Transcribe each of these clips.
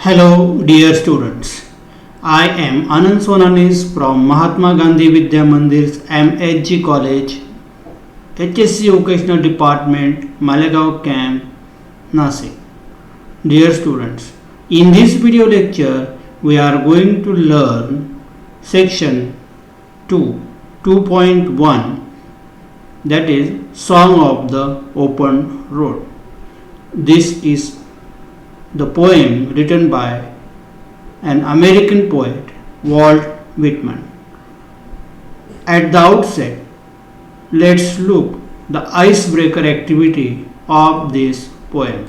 Hello dear students, I am Anand Sonanis from Mahatma Gandhi Vidya Mandir's MHG College, HSC Vocational Department, Malegaon Camp, Nasik. Dear students, in this video lecture we are going to learn section 2.1, that is Song of the Open Road. This is the poem written by an American poet, Walt Whitman. At the outset, let's look the icebreaker activity of this poem.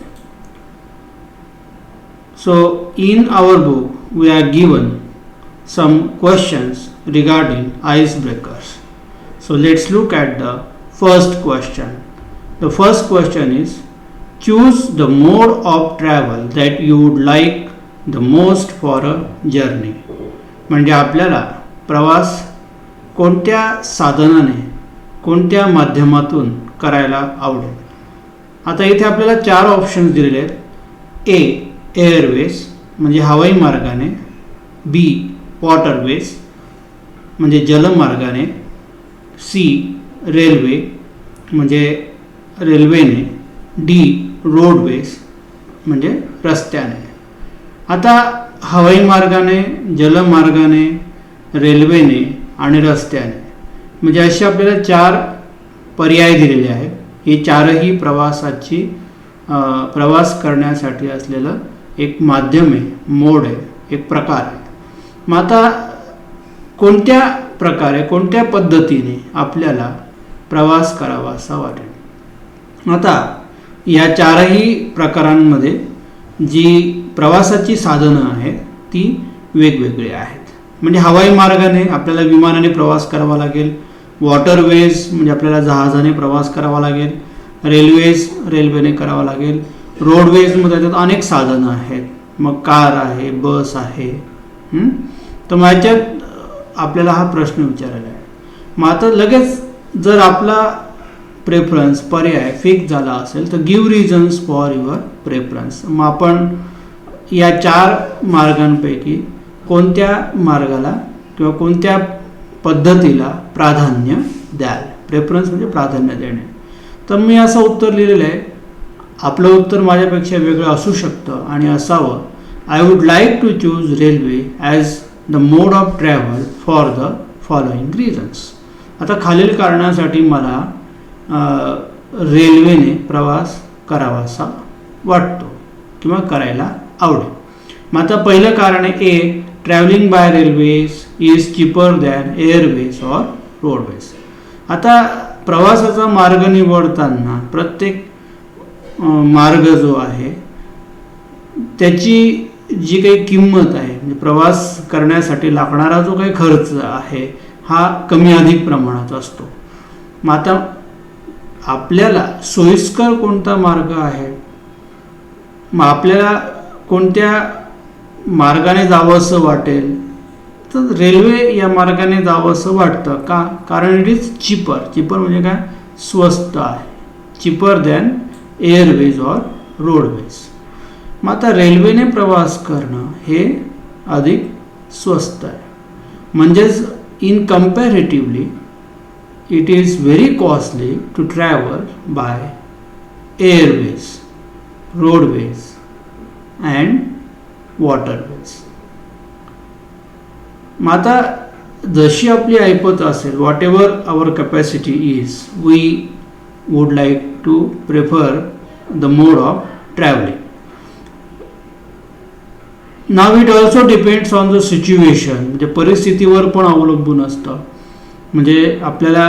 So, in our book, we are given some questions regarding icebreakers. So, let's look at the first question. The first question is, choose the mode of travel that you would like the most for a journey. म्हणजे आपल्याला प्रवास कोणत्या साधनाने, कोणत्या माध्यमातून करायला आवडेल. आता इथे आपल्याला 4 ऑप्शन्स दिलेले आहेत. ए एअरवेज म्हणजे हवाई मार्गाने, बी वॉटरवेज म्हणजे जलमार्गाने, सी रेल्वे म्हणजे रेल्वेने, डी रोडवेज म्हणजे रस्त्याने. आता हवाई मार्गाने, जलमार्गाने, रेल्वेने आणि रस्त्याने म्हणजे असे आपल्याला 4 पर्याय दिलेले आहेत. हे 4ही प्रवास करण्यासाठी असलेलं एक माध्यम आहे, मोड आहे, एक प्रकार आहे. मग आता कोणत्या प्रकारे, कोणत्या पद्धतीने आपल्याला प्रवास करावा असा वाटेल. आता या 4ही प्रकारांमध्ये जी प्रवासाची साधनं आहेत ती वेगवेगळी आहेत. म्हणजे हवाई मार्गाने आपल्याला विमानाने प्रवास करावा लागेल, वॉटरवेज म्हणजे आपल्याला जहाजाने प्रवास करावा लागेल, रेल्वेने करावा लागेल, रोडवेजमध्ये त्यात अनेक साधनं आहेत, मग कार आहे, बस आहे. तर मग याच्यात आपल्याला हा प्रश्न विचारलेला आहे. मग आता लगेच जर आपला प्रेफरन्स पर्याय फिक्स झाला असेल तर give reasons for your preference. मग आपण या 4 मार्गांपैकी कोणत्या मार्गाला किंवा कोणत्या पद्धतीला प्राधान्य द्याल. प्रेफरन्स म्हणजे प्राधान्य देणे. तर मी असं उत्तर लिहिलेलं आहे. आपलं उत्तर माझ्यापेक्षा वेगळं असू शकतं आणि असावं. I would like to choose railway as the mode of travel for the following reasons. आता खालील कारणासाठी मला रेल्वेने प्रवास करावासा वाटतो किंवा करायला आवडेल. मग आता पहिलं कारण आहे A travelling by railways is cheaper than airways or roadways. आता प्रवासाचा मार्ग निवडताना प्रत्येक मार्ग जो आहे त्याची जी काही किंमत आहे, म्हणजे प्रवास करण्यासाठी लागणारा जो काही खर्च आहे हा कमी अधिक प्रमाणात असतो. मग आता आपल्याला सोयीस्कर कोणता मार्ग आहे, मग आपल्याला कोणत्या मार्गाने जावं असं वाटेल तर रेल्वे या मार्गाने जावं असं वाटतं. का? कारण इट इज चिपर म्हणजे काय, स्वस्त आहे, cheaper than airways or roadways. मग आता रेल्वेने प्रवास करणं हे अधिक स्वस्त आहे. म्हणजेच in comparatively it is very costly to travel by airways, roadways and waterways. मग आता जशी आपली ऐपत असेल, whatever our capacity is, we would like to prefer the mode of travelling. Now it also depends on the situation. म्हणजे परिस्थितीवर पण अवलंबून असतं. म्हणजे आपल्याला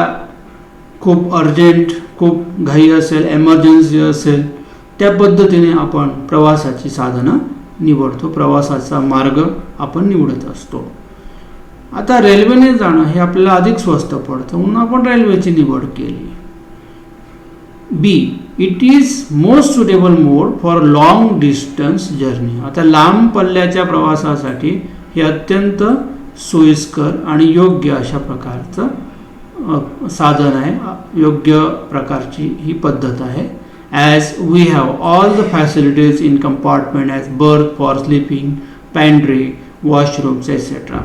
खूप अर्जंट, खूप घाई असेल, एमर्जन्सी असेल, त्या पद्धतीने आपण प्रवासाची साधनं निवडतो, प्रवासाचा मार्ग आपण निवडत असतो. आता रेल्वेने जाणं हे आपल्याला अधिक स्वस्त पडतं म्हणून आपण रेल्वेची निवड केली. बी it is most suitable mode for long distance journey. आता लांब पल्ल्याच्या प्रवासासाठी हे अत्यंत सोयीस्कर आणि योग्य अशा प्रकारचं साधन आहे, योग्य प्रकारची ही पद्धत आहे. as we have all the facilities in compartment as berth for sleeping, pantry, washrooms etc.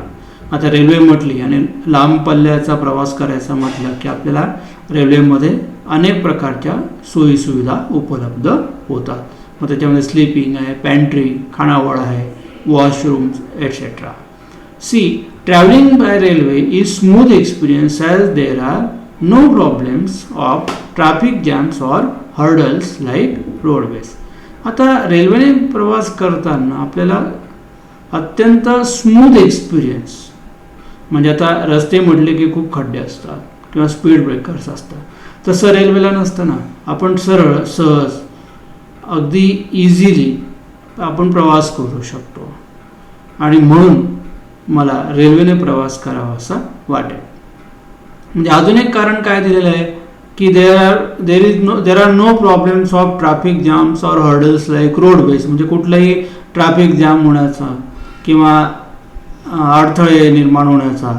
आता रेल्वे म्हटली आणि लांब पल्ल्याचा प्रवास करायचा म्हटलं की आपल्याला रेल्वेमध्ये अनेक प्रकारच्या सोयीसुविधा उपलब्ध होतात. मग त्याच्यामध्ये स्लीपिंग आहे, पॅन्ट्री खानावळ आहे, washrooms etcetera. See travelling by railway is smooth experience as there are no problems of traffic jams or hurdles like roadways. आता रेल्वेने प्रवास करताना आपल्याला अत्यंत स्मूथ एक्सपिरियन्स, म्हणजे आता रस्ते म्हटले की खूप खड्डे असतात किंवा स्पीड ब्रेकर्स असतात, तसं रेल्वेला नसतं ना. आपण सरळ सहज अगदी इझिली आपण प्रवास करू शकतो आणि म्हणून मला रेल्वेने प्रवास करावा असा वाटेल. म्हणजे अजून एक कारण काय दिलेलं आहे की there are no problems of traffic jams or hurdles like roadways. म्हणजे कुठलाही ट्रॅफिक जॅम होण्याचा किंवा अडथळे निर्माण होण्याचा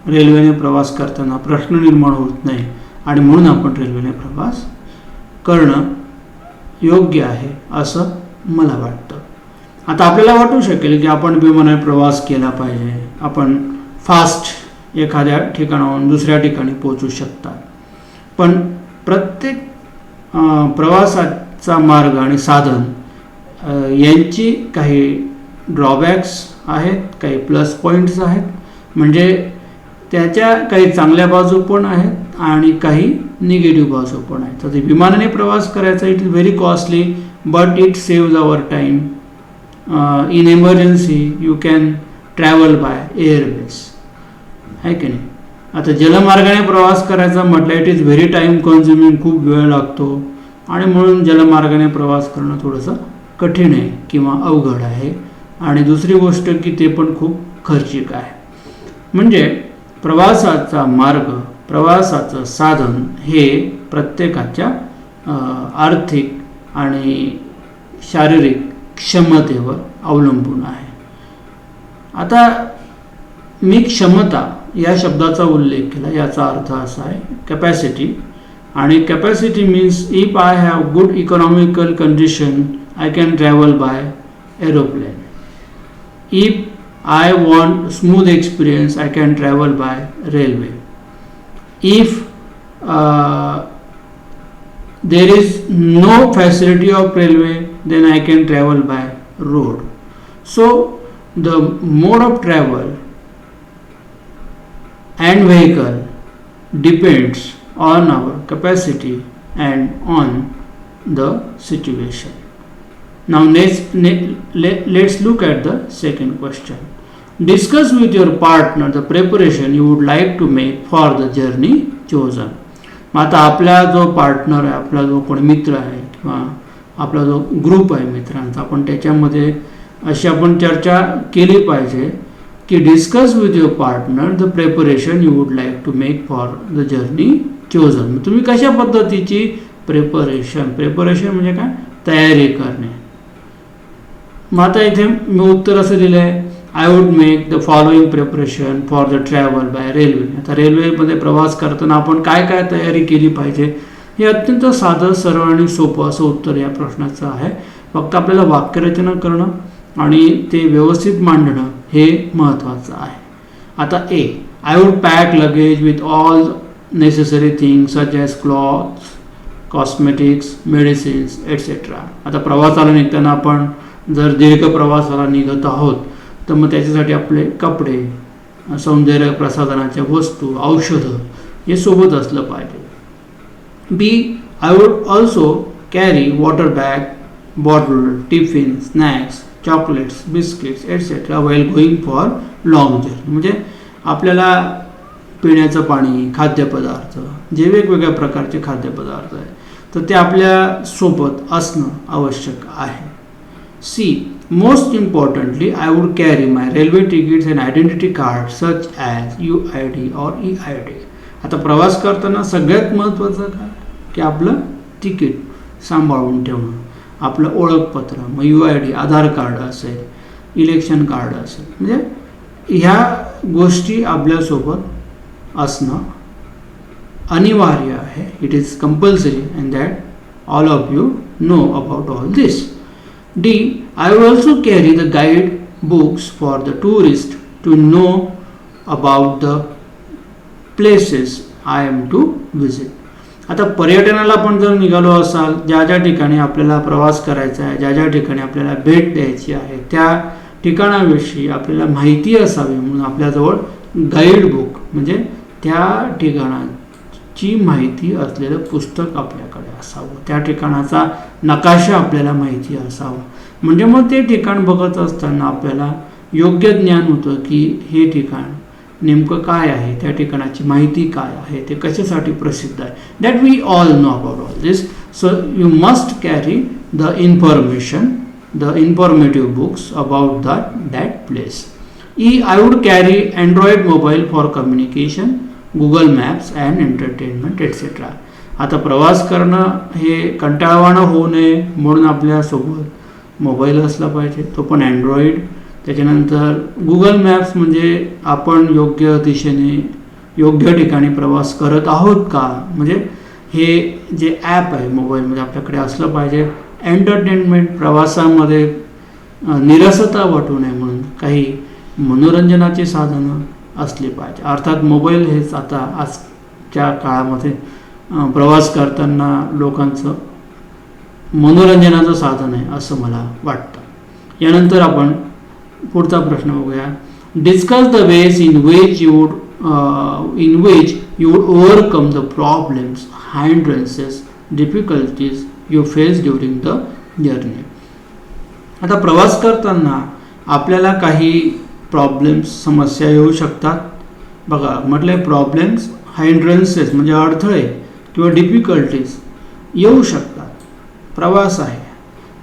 रेल्वेने प्रवास करताना प्रश्न निर्माण होत नाही आणि म्हणून आपण रेल्वेने प्रवास करणं योग्य आहे असं मला वाटतं. आता आपल्याला वाटू शकेल की आपण विमानाने प्रवास केला पाहिजे, आपण फास्ट एखाद्या ठिकाणाहून दुसऱ्या ठिकाणी पोहोचू शकतात, पण प्रत्येक प्रवासाचा मार्ग आणि साधन यांची काही ड्रॉबॅक्स आहेत, काही प्लस पॉईंट्स आहेत. म्हणजे त्याच्या काही चांगल्या बाजू पण आहेत आणि काही निगेटिव्ह बाजू पण आहेत. तर विमानाने प्रवास करायचा it is very costly but it saves our time. In emergency you can travel by airways, आहे की नाही. आता जलमार्गाने प्रवास करायचा म्हटलं it is very time consuming, खूप वेळ लागतो आणि म्हणून जलमार्गाने प्रवास करणं थोडंसं कठीण आहे किंवा अवघड आहे. आणि दुसरी गोष्ट की ते पण खूप खर्चिक आहे. म्हणजे प्रवासाचा मार्ग, प्रवासाचं साधन हे प्रत्येकाच्या आर्थिक आणि शारीरिक क्षमतेवर अवलंबून आहे. आता मी क्षमता या शब्दाचा उल्लेख केला, याचा अर्थ असा आहे कॅपॅसिटी. आणि capacity means if I have good economical condition I can travel bye aeroplane. If I want smooth experience, I can travel by railway. If there is no facility of railway, then I can travel by road. So the mode of travel and vehicle depends on our capacity and on the situation. Now let's look at the second question. Discuss with your partner the preparation you would like to make for the journey chosen. आता आपला जो partner आहे, आपला जो कोणी मित्र आहे किंवा आपला जो ग्रुप आहे मित्रांचा, आपण त्याच्यामध्ये अशी आपण चर्चा केली पाहिजे की discuss with your partner the preparation you would like to make for the journey chosen. तुम्ही कशा पद्धतीची प्रिपरेशन म्हणजे काय, तयारी करणे. मग आता इथे मी उत्तर असं दिलं आहे, I would make the following preparation for the travel by railway. आता रेल्वेमध्ये प्रवास करताना आपण काय काय तयारी केली पाहिजे, हे अत्यंत साधं सरळ आणि सोपं असं उत्तर या प्रश्नाचं आहे. फक्त आपल्याला वाक्यरचना करणं आणि ते व्यवस्थित मांडणं हे महत्त्वाचं आहे. आता A, I would pack luggage with all necessary things such as clothes, cosmetics, medicines etcetera. आता प्रवासाला निघताना आपण जर दीर्घ प्रवासाला निघत आहोत तर मग त्याच्यासाठी आपले कपडे, सौंदर्य प्रसाधनाच्या वस्तू, औषधं हे सोबत असलं पाहिजे. B, I would also carry water bag, bottle, tiffin, snacks, chocolates, biscuits etcetera while going for long journey. म्हणजे आपल्याला पिण्याचं पाणी, खाद्यपदार्थ, जे वेगवेगळ्या प्रकारचे खाद्यपदार्थ आहेत तर ते आपल्या सोबत असणं आवश्यक आहे. C, most importantly, I would carry my railway tickets and identity cards such as UID or EID. आता प्रवास करताना सगळ्यात महत्त्वाचं काय की आपलं तिकीट सांभाळून ठेवणं, आपलं ओळखपत्र, मग UID आधार कार्ड असेल, इलेक्शन कार्ड असेल, म्हणजे ह्या गोष्टी आपल्यासोबत असणं अनिवार्य आहे. It is compulsory and that All of you know about all this. D. I will also carry the guide books for the tourist to know about the places I am to visit. आता पर्यटनाला आपण जर निघालो असाल, ज्या ज्या ठिकाणी आपल्याला प्रवास करायचा आहे, ज्या ज्या ठिकाणी आपल्याला भेट द्यायची आहे, त्या ठिकाणाविषयी आपल्याला माहिती असावी म्हणून आपल्याजवळ गाईड बुक म्हणजे त्या ठिकाणाची माहिती असलेलं पुस्तक आपल्याकडे असावं, त्या ठिकाणाचा नकाशा आपल्याला माहिती असावा. म्हणजे मग ते ठिकाण बघत असताना आपल्याला योग्य ज्ञान होतं की हे ठिकाण नेमकं काय आहे, त्या ठिकाणाची माहिती काय आहे, ते कशासाठी प्रसिद्ध आहे. That we all know about all this. So you must carry the information, the informative books about that place. E. I would carry Android mobile for communication, Google maps and entertainment etcetera. आता प्रवास करणं हे कंटाळवाणं होऊ नये म्हणून आपल्यासोबत mobile असला पाहिजे, तो पण अँड्रॉइड. त्याच्यानंतर गुगल मॅप्स म्हणजे आपण योग्य दिशेने योग्य ठिकाणी प्रवास करत आहोत का, म्हणजे हे जे ॲप आहे मोबाईलमध्ये आपल्याकडे असलं पाहिजे. एंटरटेनमेंट, प्रवासामध्ये निरसता वाटू नये म्हणून काही मनोरंजनाची साधनं असली पाहिजे. अर्थात मोबाईल हेच आता आजच्या काळामध्ये प्रवास करताना लोकांचं मनोरंजनाचं साधन आहे असं मला वाटतं. यानंतर आपण पुढचा प्रश्न बघूया. Discuss the ways in which you would overcome the problems, hindrances, difficulties you face during the journey. आता प्रवास करताना आपल्याला काही प्रॉब्लेम्स, समस्या येऊ शकतात. बघा म्हटलं प्रॉब्लेम्स, हाइंड्रन्सेस म्हणजे अडथळे किंवा डिफिकल्टीज येऊ शकतात. प्रवास आहे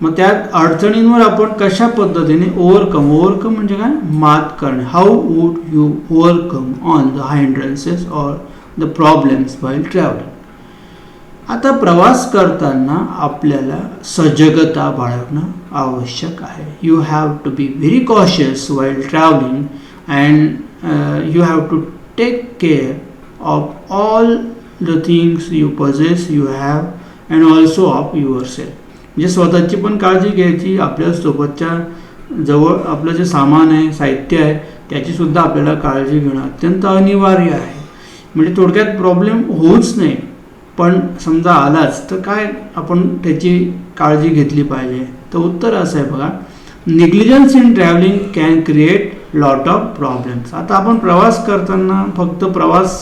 मग त्या अडचणींवर आपण कशा पद्धतीने ओव्हरकम म्हणजे काय, मात करणे. How would you overcome on the hindrances or the problems while travelling. आता प्रवास करताना आपल्याला सजगता बाळगणं आवश्यक आहे. You have to be very cautious while travelling and you have to take care of all the things you possess, you have and also of your self. म्हणजे स्वतःची पण काळजी घ्यायची, आपल्या सोबतच्या जवळ आपलं जे सामान आहे, साहित्य आहे, त्याचीसुद्धा आपल्याला काळजी घेणं अत्यंत अनिवार्य आहे. म्हणजे थोडक्यात प्रॉब्लेम होऊच नाही, पण समजा आलाच तर काय आपण त्याची काळजी घेतली पाहिजे. तर उत्तर असं आहे बघा, negligence in travelling can create lot of problems. आता आपण प्रवास करताना फक्त प्रवास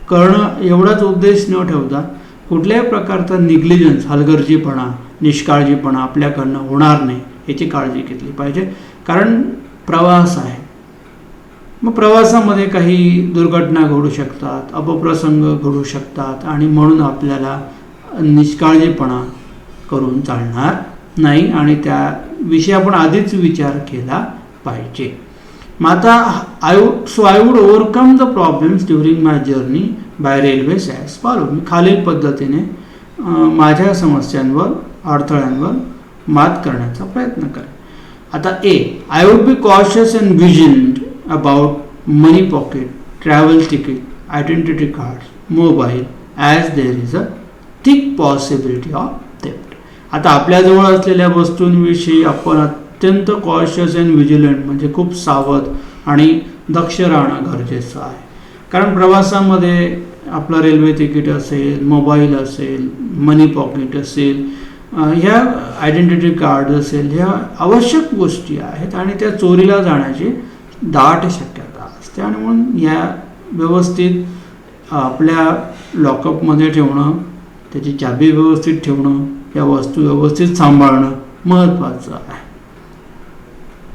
करणं एवढाच उद्देश न ठेवता कुठल्याही प्रकारचा निग्लिजन्स, हलगर्जीपणा, निष्काळजीपणा आपल्याकडनं होणार नाही याची काळजी घेतली पाहिजे. कारण प्रवास आहे, मग प्रवासामध्ये काही दुर्घटना घडू शकतात, अपप्रसंग घडू शकतात आणि म्हणून आपल्याला निष्काळजीपणा करून चालणार नाही आणि त्याविषयी आपण आधीच विचार केला पाहिजे. मग आता I would overcome the problems during my journey by railways as follow. मी खालील पद्धतीने माझ्या समस्यांवर, अडथळ्यांवर मात करण्याचा प्रयत्न करेन. आता A. I would be cautious and vigilant about money pocket, travel ticket, identity cards, mobile as there is a thick possibility of theft. आता आपल्याजवळ असलेल्या वस्तूंविषयी आपण अत्यंत कॉशियस अँड विजिलंट म्हणजे खूप सावध आणि दक्ष राहणं गरजेचं आहे. कारण प्रवासामध्ये आपलं रेल्वे तिकीट असेल, मोबाईल असेल, मनी पॉकेट असेल, ह्या आयडेंटिटी कार्ड असेल, ह्या आवश्यक गोष्टी आहेत आणि त्या चोरीला जाण्याची दाट शक्यता असते. आणि म्हणून या व्यवस्थित आपल्या लॉकअपमध्ये ठेवणं, त्याची चाबी व्यवस्थित ठेवणं, या वस्तू व्यवस्थित सांभाळणं महत्त्वाचं आहे.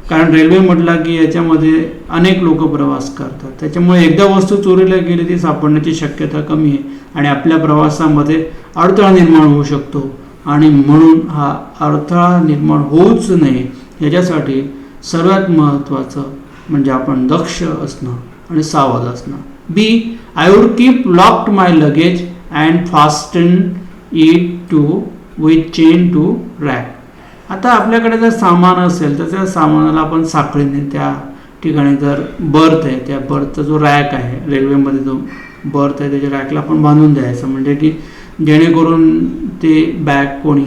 कारण रेल्वे म्हटला की याच्यामध्ये अनेक लोक प्रवास करतात, त्याच्यामुळे एकदा वस्तू चोरीला गेली ती सापडण्याची शक्यता कमी आहे आणि आपल्या प्रवासामध्ये अडथळा निर्माण होऊ शकतो. आणि म्हणून हा अडथळा निर्माण होऊच नये याच्यासाठी सर्वात महत्त्वाचं म्हणजे आपण दक्ष असणं आणि सावध असणं. B. I would keep locked my luggage and fasten it to with chain to rack. आता आपल्याकडे जर सामान असेल तर त्या सामानाला आपण साखळीने त्या ठिकाणी जर बर्थ आहे त्या बर्थचा जो रॅक आहे रेल्वेमध्ये जो बर्थ आहे त्याच्या रॅकला आपण बांधून द्यायचं. म्हणजे की जेणेकरून ते बॅग कोणी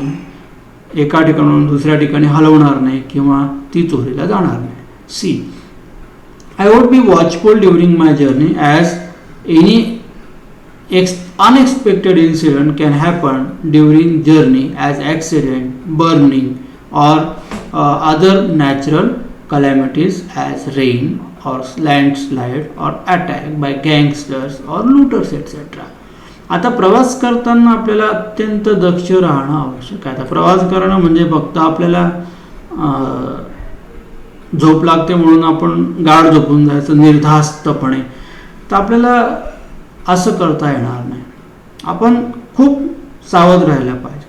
एका ठिकाणाहून दुसऱ्या ठिकाणी हलवणार नाही किंवा ती चोरीला जाणार नाही. See, I would be watchful during my journey as any unexpected incident can happen during journey as accident, burning or other natural calamities as rain or landslide or attack by gangsters or looters etc. आता प्रवास करताना आपल्याला अत्यंत दक्ष राहणं आवश्यक आहे. आता प्रवास करणं म्हणजे फक्त आपल्याला झोप लागते म्हणून आपण गाढ झोपून जायचं निर्धास्तपणे, तर आपल्याला असं करता येणार नाही. आपण खूप सावध राहायला पाहिजे.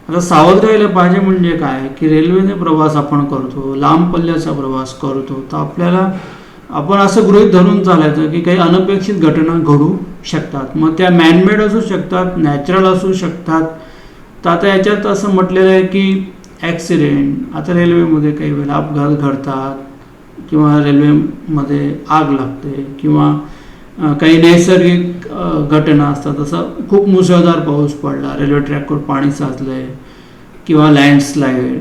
आता सावध राहायला पाहिजे म्हणजे काय की रेल्वेने प्रवास आपण करतो, लांब पल्ल्याचा प्रवास करतो, तर आपण असं गृहीत धरून चालायचं की काही अनपेक्षित घटना घडू शकतात. मग त्या मॅनमेड असू शकतात, नॅचरल असू शकतात. तर आता याच्यात असं म्हटलेलं आहे की ॲक्सिडेंट, आता रेल्वेमध्ये काही वेळेला अपघात घडतात किंवा रेल्वेमध्ये आग लागते किंवा काही नैसर्गिक घटना असतात. जसं खूप मुसळधार पाऊस पडला, रेल्वे ट्रॅकवर पाणी साचलं आहे किंवा लँडस्लाईड.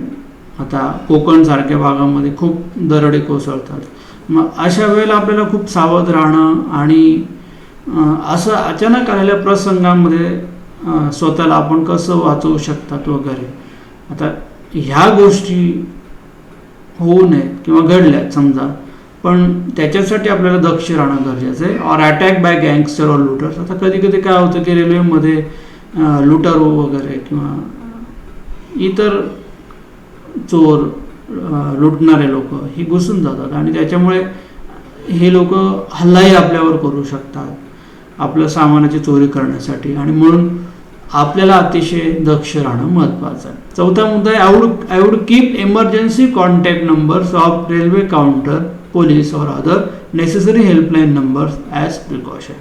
आता कोकणसारख्या भागामध्ये खूप दरडी कोसळतात. मग अशा वेळेला आपल्याला खूप सावध राहणं आणि असं अचानक आलेल्या प्रसंगामध्ये स्वतःला आपण कसं वाचवू शकतात वगैरे. आता ह्या गोष्टी होऊ नयेत किंवा घडल्यात समजा, पण त्याच्यासाठी आपल्याला दक्ष राहणं गरजेचं आहे. Or attack by gangster or looters. आता कधी कधी काय होतं की रेल्वेमध्ये लुटारू वगैरे किंवा इतर चोर लुटणारे लोक ही घुसून जातात आणि त्याच्यामुळे हे लोक हल्लाही आपल्यावर करू शकतात आपल्या सामानाची चोरी करण्यासाठी, आणि म्हणून आपल्याला अतिशय दक्ष राहणं महत्त्वाचं आहे. चौथा मुद्दा आहे, I would keep emergency contact numbers of railway counter, police और other necessary helpline numbers as precaution.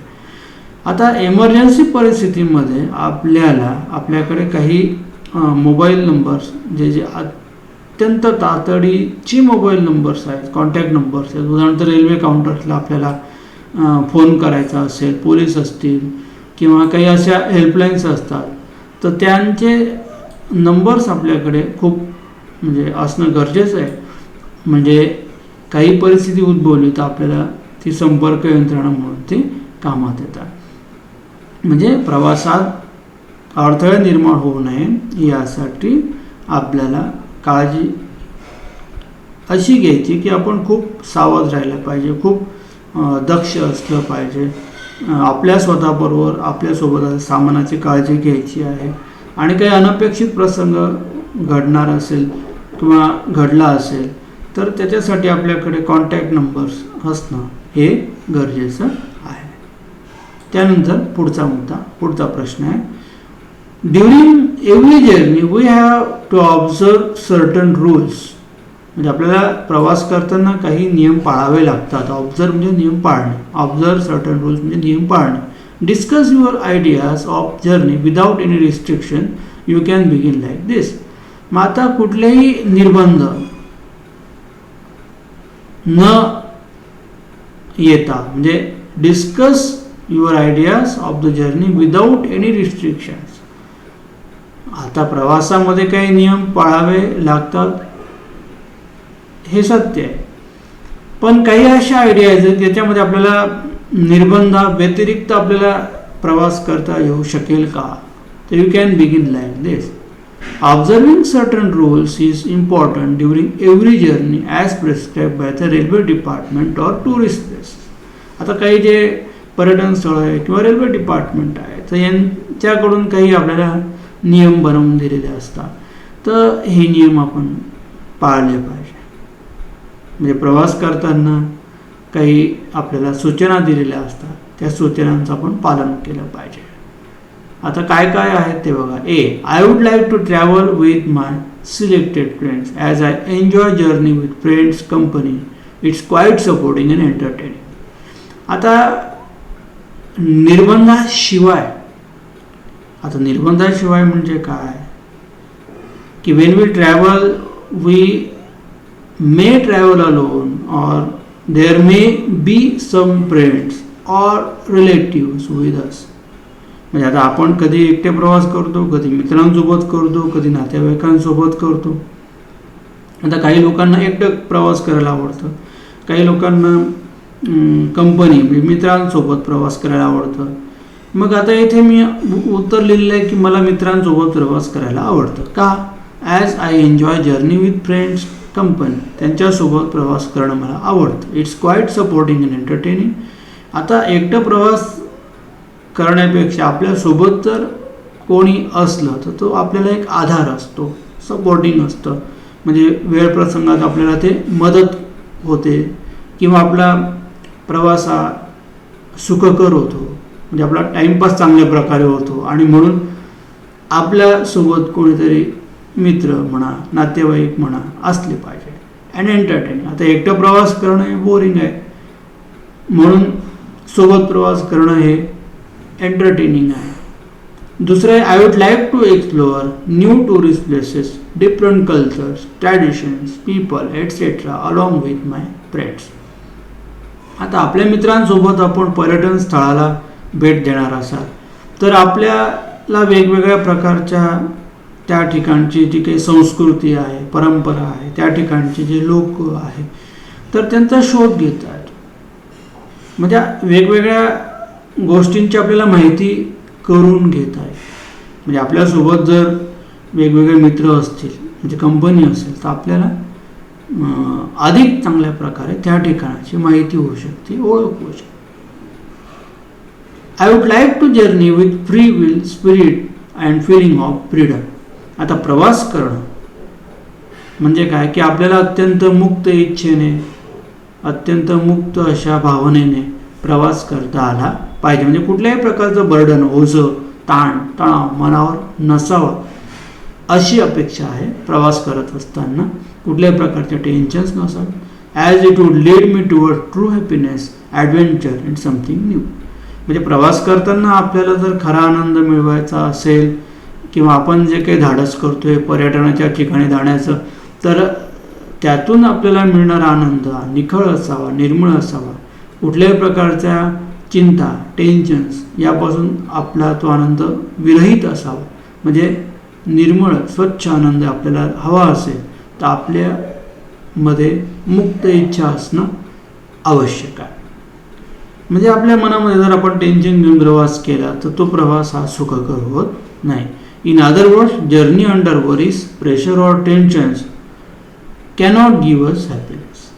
आता एमर्जन्सी परिस्थितीमध्ये आपल्याकडे काही मोबाईल नंबर्स जे अत्यंत तातडीची मोबाईल नंबर्स आहेत, कॉन्टॅक्ट नंबर्स आहेत. उदाहरणार्थ रेल्वे काउंटर्सला आपल्याला फोन करायचा असेल, पोलीस असतील किंवा काही अशा हेल्पलाईन्स असतात, तर त्यांचे नंबर्स आपल्याकडे खूप म्हणजे असणं गरजेचं आहे. म्हणजे काही परिस्थिती उद्भवली तर आपल्याला ती संपर्क यंत्रणा म्हणून ती कामात येतात. म्हणजे प्रवासात अडथळे निर्माण होऊ नये यासाठी आपल्याला काळजी अशी घ्यायची की आपण खूप सावध राहायला पाहिजे, खूप दक्ष असलं पाहिजे. आपल्या स्वतःबरोबर आपल्यासोबत सामानाची काळजी घ्यायची आहे. आणि काही अनपेक्षित प्रसंग घडणार असेल किंवा घडला असेल तर त्याच्यासाठी आपल्याकडे कॉन्टॅक्ट नंबर्स असणं हे गरजेचं आहे. त्यानंतर पुढचा प्रश्न आहे, during every journey we have to observe certain rules. म्हणजे आपल्याला प्रवास करताना काही नियम पाळावे लागतात. ऑब्झर्व म्हणजे नियम पाळणे, ऑब्झर्व सर्टन रूल्स म्हणजे नियम पाळणे. Discuss your ideas of journey without any restriction. You can begin like this. मग आता कुठलेही निर्बंध न येता म्हणजे discuss your ideas of the journey without any restrictions. आता प्रवासामध्ये काही नियम पाळावे लागतात हे सत्य आहे, पण काही अशा आयडिया आहेत ज्याच्यामध्ये आपल्याला निर्बंधा व्यतिरिक्त आपल्याला प्रवास करता येऊ शकेल का. तर you can begin like this. Observing certain rules is important during every journey as prescribed by the railway department or tourist places. आता काही जे पर्यटन स्थळ आहे किंवा रेल्वे डिपार्टमेंट आहे तर यांच्याकडून काही आपल्याला नियम बनवून दिलेले असतात, तर हे नियम आपण पाळले पाहिजे. म्हणजे प्रवास करताना काही आपल्याला सूचना दिलेल्या असतात, त्या सूचनांचं आपण पालन केलं पाहिजे. आता काय काय आहेत ते बघा. I would like to travel with my selected friends as I enjoy journey with friends company. It's quite supporting and entertaining. आता निर्बंधाशिवाय म्हणजे काय की when we travel we may travel alone or there may be some friends or relatives with us. म्हणजे आता आपण कधी एकटे प्रवास करतो, कधी मित्रांसोबत करतो, कधी नातेवाईकांसोबत करतो. आता काही लोकांना एकटं प्रवास करायला आवडतं, काही लोकांना कंपनी मित्रांसोबत प्रवास करायला आवडतं. मग आता इथे मी उत्तर लिहिलेलं आहे की मला मित्रांसोबत प्रवास करायला आवडतं. का? As I enjoy journey with friends company. त्यांच्यासोबत प्रवास करणं मला आवडतं. It's quite supporting and entertaining. आता एकटं प्रवास करण्यापेक्षा आपल्यासोबत जर कोणी असलं तर तो आपल्याला एक आधार असतो, सपोर्टिंग असतं. म्हणजे वेळ प्रसंगात आपल्याला ते मदत होते किंवा आपला प्रवास हा सुखकर होतो. म्हणजे आपला टाईमपास चांगल्या प्रकारे होतो आणि म्हणून आपल्यासोबत कोणीतरी मित्र म्हणा, नातेवाईक म्हणा असले पाहिजे. And entertaining. आता एकटं प्रवास करणं हे बोरिंग आहे, म्हणून सोबत प्रवास करणं हे एंटरटेनिंग आहे. दुसरं आहे I would like to explore new tourist places, different cultures, traditions, people etcetera along with my friends. आता आपल्या मित्रांसोबत आपण पर्यटन स्थळाला भेट देणार असाल तर आपल्याला वेगवेगळ्या प्रकारच्या त्या ठिकाणची जी काही संस्कृती आहे, परंपरा आहे, त्या ठिकाणचे जे लोक आहे तर त्यांचा शोध घेता येतो. म्हणजे वेगवेगळ्या गोष्टींची आपल्याला माहिती करून घेता येईल. म्हणजे आपल्यासोबत जर वेगवेगळे मित्र असतील, म्हणजे कंपनी असेल, तर आपल्याला अधिक चांगल्या प्रकारे त्या ठिकाणाची माहिती होऊ शकते, ओळख होऊ शकते. I would like to journey with free will spirit and feeling of freedom. आता प्रवास करणं म्हणजे काय की आपल्याला अत्यंत मुक्त इच्छेने, अत्यंत मुक्त अशा भावनेने प्रवास करता आला पाहिजे. म्हणजे कुठल्याही प्रकारचं बर्डन, ओझं, ताण तणाव मनावर नसावा अशी अपेक्षा आहे प्रवास करत असताना. कुठल्याही प्रकारचे टेन्शन्स नसावे. As it would lead me toward true happiness, adventure and something new. म्हणजे प्रवास करताना आपल्याला जर खरा आनंद मिळवायचा असेल किंवा आपण जे काही धाडस करतोय पर्यटनाच्या ठिकाणी जाण्याचं, तर त्यातून आपल्याला मिळणारा आनंद निखळ असावा, निर्मळ असावा. कुठल्याही प्रकारच्या चिंता, टेन्शन्स यापासून आपला तो आनंद विरहित असावा. म्हणजे निर्मळ स्वच्छ आनंद आपल्याला हवा असेल तर आपल्यामध्ये मुक्त इच्छा असणं आवश्यक आहे. म्हणजे आपल्या मनामध्ये जर आपण टेन्शन घेऊन प्रवास केला तर तो प्रवास हा सुखकर होत नाही. In other words, journey under worries, pressure और tensions cannot give us happiness.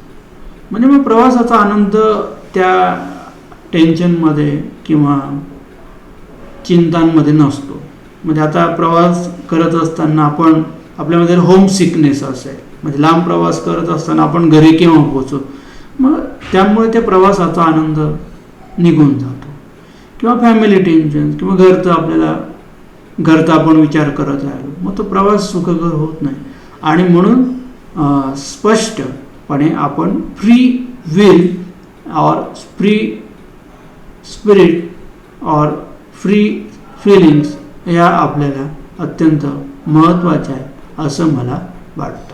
म्हणजे मग प्रवासाचा आनंद त्या टेन्शनमध्ये किंवा चिंतांमध्ये नसतो. म्हणजे आता प्रवास करत असताना आपण आपल्यामध्ये होम सिकनेस असेल, म्हणजे लांब प्रवास करत असताना आपण घरी केव्हा पोहोचू, मग त्यामुळे त्या प्रवासाचा आनंद निघून जातो. किंवा फॅमिली टेन्शन किंवा घरचा आपण विचार करत राहिलो, मग तो प्रवास सुखकर होत नाही. आणि म्हणून स्पष्टपणे आपण फ्री विल और फ्री स्पिरिट और फ्री फिलिंग्स या आपल्याला अत्यंत महत्त्वाच्या आहे असं मला वाटतं.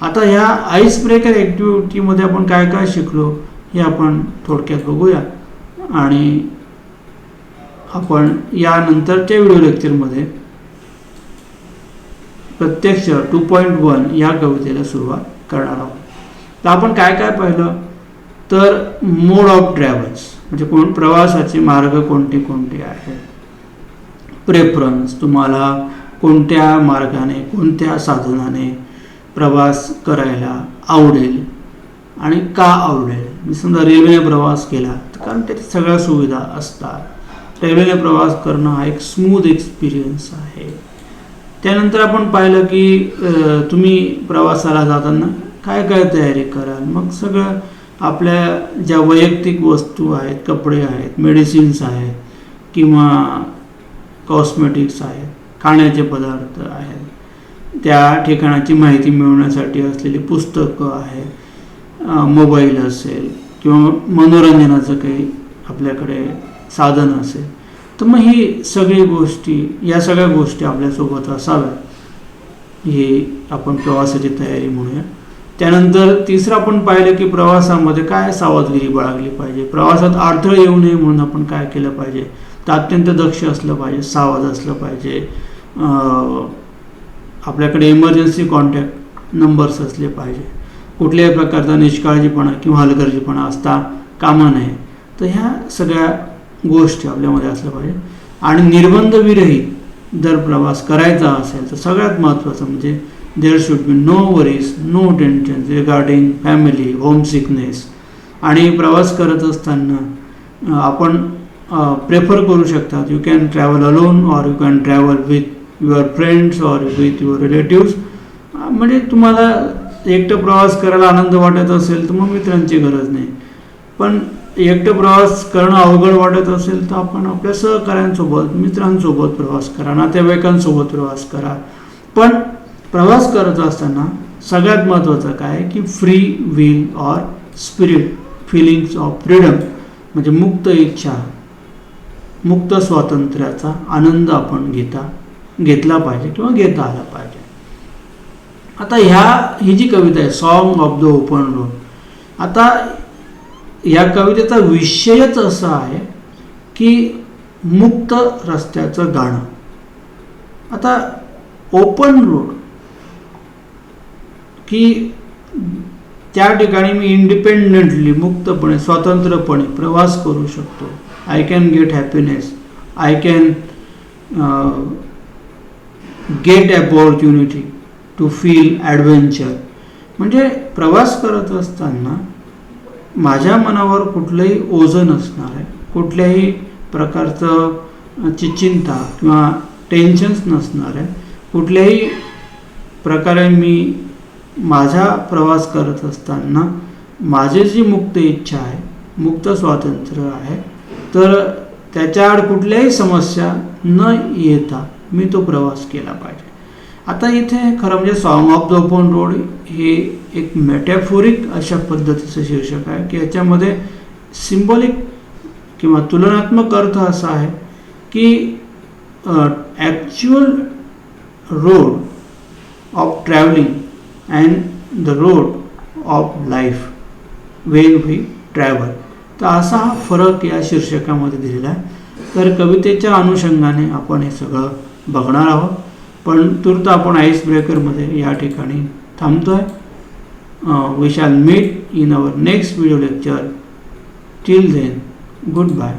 आता ह्या आईस ब्रेकर ॲक्टिव्हिटीमध्ये आपण काय काय शिकलो हे आपण थोडक्यात बघूया आणि आपण यानंतरच्या व्हिडिओ लेक्चरमध्ये प्रत्यक्ष 2.1 या कवितेला सुरुवात करणार आहोत. तर आपण काय काय पाहिलं तर मोड ऑफ ट्रॅव्हल्स म्हणजे प्रवासाचे मार्ग कोणते कोणते आहेत, प्रेफरन्स तुम्हाला कोणत्या मार्गाने कोणत्या साधनाने प्रवास करायला आवडेल आणि का आवडेल. मी समजा रेल्वेने प्रवास केला तर कारण त्याच्या सगळ्या सुविधा असतात. रेल्वेने प्रवास करणं हा एक स्मूथ एक्सपिरियन्स आहे. त्यानंतर आपण पाहिलं की तुम्ही प्रवासाला जाताना काय काय तयारी कराल. मग सगळं आपल्या ज्या वैयक्तिक वस्तू आहेत, कपडे आहेत, मेडिसिन्स आहेत किंवा कॉस्मेटिक्स आहेत, खाण्याचे पदार्थ आहेत, त्या ठिकाणाची माहिती मिळवण्यासाठी असलेली पुस्तकं आहेत, मोबाईल असेल किंवा मनोरंजनाचं काही आपल्याकडे साधन असेल, तर मग ही सगळी गोष्टी या सगळ्या गोष्टी आपल्यासोबत असाव्या ही आपण प्रवासाची तयारी म्हणूया. त्यानंतर तिसरं आपण पाहिलं की प्रवासामध्ये काय सावधगिरी बाळगली पाहिजे, प्रवासात अडथळे येऊ नये म्हणून आपण काय केलं पाहिजे. तर अत्यंत दक्ष असलं पाहिजे, सावध असलं पाहिजे. आपल्याकडे इमर्जन्सी कॉन्टॅक्ट नंबर्स असले पाहिजे. कुठल्याही प्रकारचा निष्काळजीपणा किंवा हलगर्जीपणा असता कामा नये. तर ह्या सगळ्या गोष्टी आपल्यामध्ये असल्या पाहिजे. आणि निर्बंधविरहित जर प्रवास करायचा असेल तर सगळ्यात महत्त्वाचं म्हणजे there should be no worries, no tension regarding family, home sickness. आणि प्रवास करत असताना आपण प्रेफर करू शकतात, you can travel alone or you can travel with your friends or with your relatives. म्हणजे तुम्हाला एकटं प्रवास करायला आनंद वाटत असेल तर मग मित्रांची गरज नाही. पण एकटं प्रवास करणं अवघड वाटत असेल तर आपण आपल्या सहकाऱ्यांसोबत, मित्रांसोबत प्रवास करा, नातेवाईकांसोबत प्रवास करा. पण प्रवास करत असताना सगळ्यात महत्त्वाचं काय की free will or spirit, feelings of freedom, म्हणजे मुक्त इच्छा, मुक्त स्वातंत्र्याचा आनंद आपण घेतला पाहिजे किंवा घेता आला पाहिजे. आता ही जी कविता आहे song of the open road, आता या कवितेचा विषयच असा आहे की मुक्त रस्त्याचं गाणं. आता ओपन रोड की त्या ठिकाणी मी इंडिपेंडेंटली, मुक्तपणे, स्वतंत्रपणे प्रवास करू शकतो. I can get happiness, I can get opportunity to feel adventure. म्हणजे प्रवास करत असताना माझ्या मनावर कुठलंही ओझं नसणार आहे, कुठल्याही प्रकारचं चिंता किंवा टेन्शन्स नसणार आहे. कुठल्याही प्रकारे मी माझा प्रवास करत असताना माझी जी मुक्त इच्छा आहे, मुक्त स्वातंत्र्य आहे, तर त्याच्याआड कुठल्याही समस्या न येता मी तो प्रवास केला पाहिजे. आता इथे खरं म्हणजे song of the open road हे एक मेटॅफोरिक अशा पद्धतीचं शीर्षक आहे की याच्यामध्ये सिम्बॉलिक किंवा तुलनात्मक अर्थ असा आहे की actual road of travelling and the road of life when we travel. तर असा हा फरक या शीर्षकामध्ये दिलेला आहे. तर कवितेच्या अनुषंगाने आपण हे सगळं बघणार आहोत. पण तूर्त आपण आईस ब्रेकरमध्ये या ठिकाणी थांबतो आहे. We shall meet in our next video lecture. Till then, good bye.